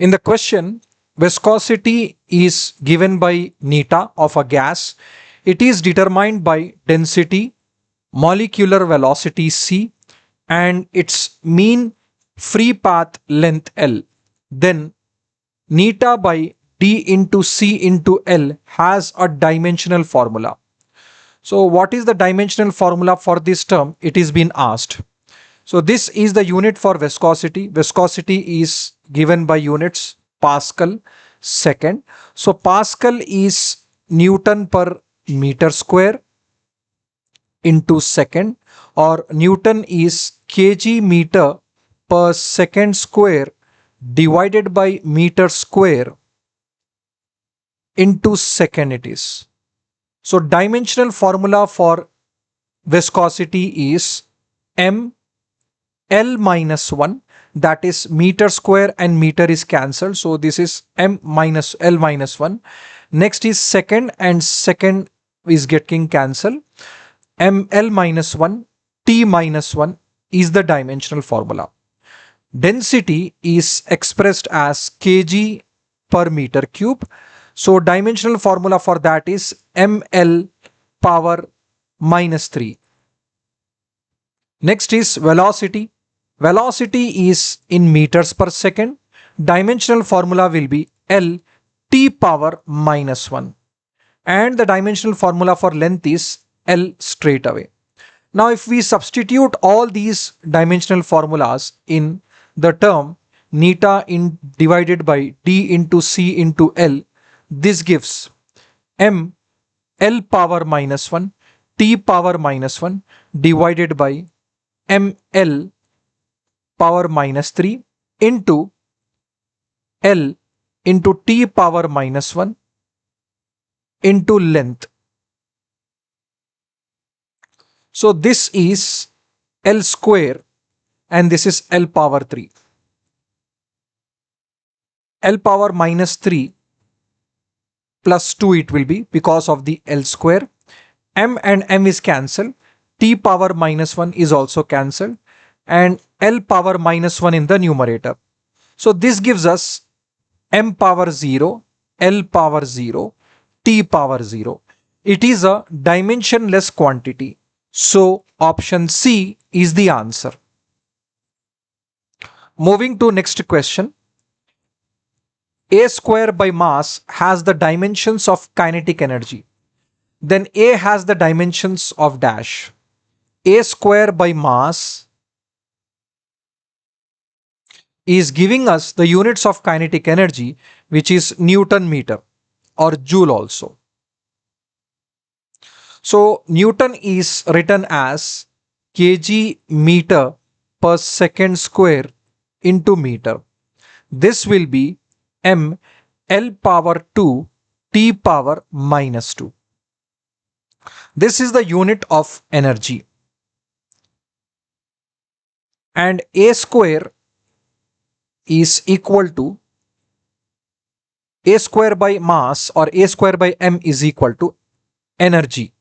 In the question, viscosity is given by neta of a gas. It is determined by density, molecular velocity c, and its mean free path length L. Then neta by d into c into L has a dimensional formula. So what is the dimensional formula for this term? It is been asked. So this is the unit for viscosity. Viscosity is given by units Pascal second. So Pascal is Newton per meter square into second, or Newton is kg meter per second square divided by meter square into second it is. So dimensional formula for viscosity is m L minus 1, that is meter square and meter is cancelled. So this is m minus L minus 1. Next is second, and second is getting cancelled. ML minus 1, T minus 1 is the dimensional formula. Density is expressed as kg per meter cube. So dimensional formula for that is ml power minus 3. Next is velocity. Velocity is in meters per second. Dimensional formula will be L t power minus 1. And the dimensional formula for length is L straight away. Now if we substitute all these dimensional formulas in the term neta in divided by d into c into L, this gives m L power minus 1 t power minus 1 divided by ml power minus 3 into L into t power minus 1 into length. So this is L square and this is L power 3. L power minus 3 plus 2 it will be because of the L square. M and M is cancelled. T power minus 1 is also cancelled. And L power minus 1 in the numerator. So this gives us M power 0, L power 0, T power 0. It is a dimensionless quantity. So option C is the answer. Moving to next question. A square by mass has the dimensions of kinetic energy. Then A has the dimensions of dash. A square by mass is giving us the units of kinetic energy, which is Newton meter or joule also. So Newton is written as kg meter per second square into meter. This will be m L power 2 t power minus 2. This is the unit of energy. And A square is equal to A square by mass, or A square by m is equal to energy.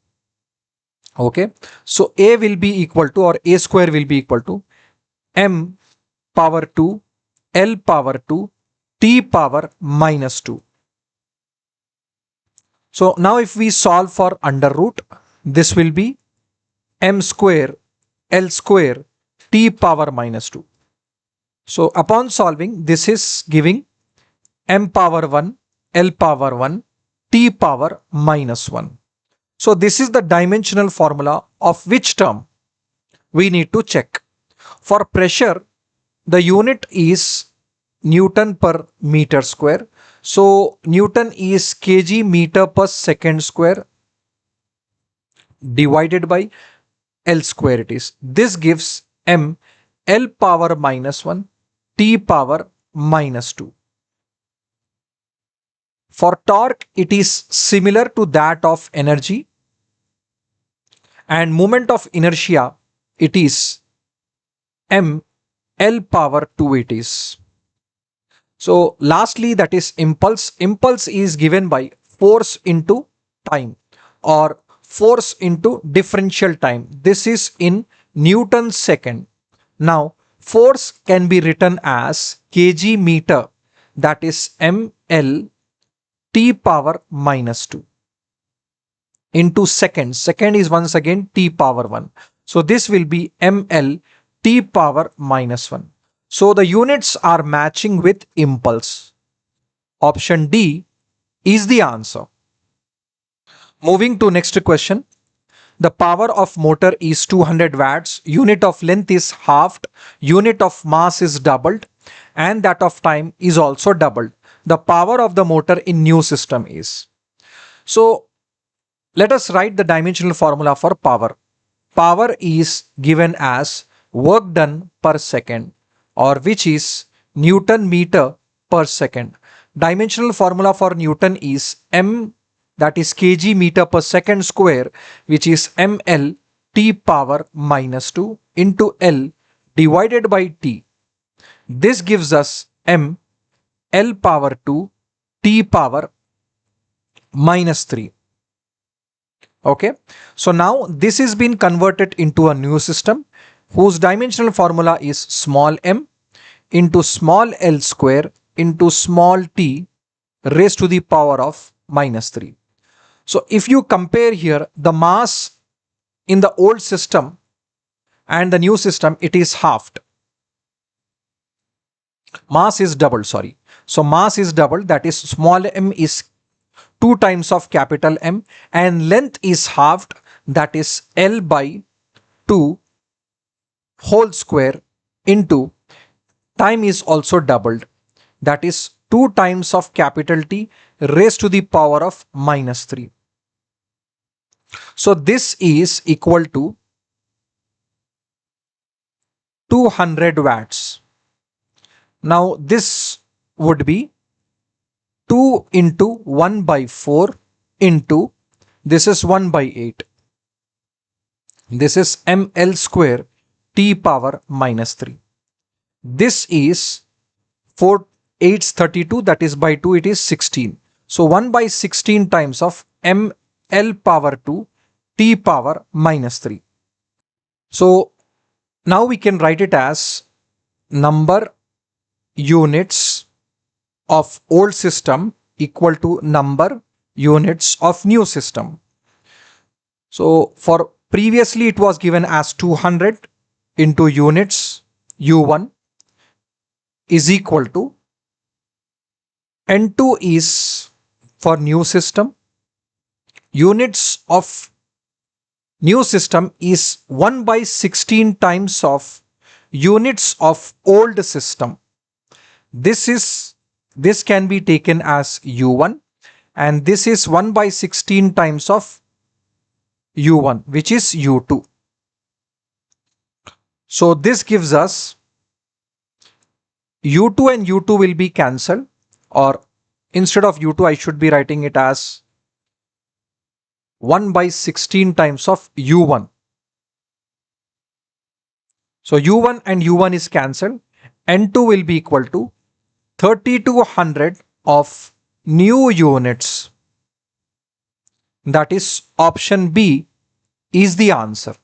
Okay, so A will be equal to, or A square will be equal to m power 2 L power 2 t power minus 2. So now if we solve for under root, this will be m square L square t power minus 2. So upon solving, this is giving m power 1 L power 1 t power minus 1. So this is the dimensional formula of which term we need to check. For pressure, the unit is Newton per meter square. So Newton is kg meter per second square divided by L square it is. This gives m L power minus 1 t power minus 2. For torque, it is similar to that of energy, and moment of inertia, it is m L power 2 it is. So lastly, that is impulse. Impulse is given by force into time, or force into differential time. This is in Newton second. Now force can be written as kg meter that is ml T power minus 2 into second. Second is once again T power 1. So this will be ml T power minus 1. So the units are matching with impulse. Option D is the answer. Moving to next question. The power of motor is 200 watts, unit of length is halved, unit of mass is doubled, and that of time is also doubled. The power of the motor in new system is. So let us write the dimensional formula for power. Power is given as work done per second, or which is Newton meter per second. Dimensional formula for Newton is M, that is kg meter per second square, which is ml T power minus 2 into L divided by T. This gives us m L power 2 T power minus 3. Okay, so now this is been converted into a new system whose dimensional formula is small m into small l square into small t raised to the power of minus 3. So if you compare here the mass in the old system and the new system, it is halved. Mass is doubled, sorry. So mass is doubled, that is small m is 2 times of capital M, and length is halved, that is L by 2 whole square into time is also doubled, that is 2 times of capital T raised to the power of minus 3. So this is equal to 200 watts. Now this would be 2 into 1 by 4 into, this is 1 by 8. This is ml square T power minus 3. This is 4 8's 32, that is by 2 it is 16. So 1 by 16 times of ml power 2 T power minus 3. So now we can write it as number units of old system equal to number units of new system. So for previously it was given as 200 into units U1 is equal to N2 is for new system. Units of new system is 1 by 16 times of units of old system. This can be taken as U1, and this is 1 by 16 times of U1, which is U2. So this gives us U2 and U2 will be cancelled, or instead of U2 I should be writing it as 1 by 16 times of U1. So U1 and U1 is cancelled. N2 will be equal to 3200 of new units. That is option B is the answer.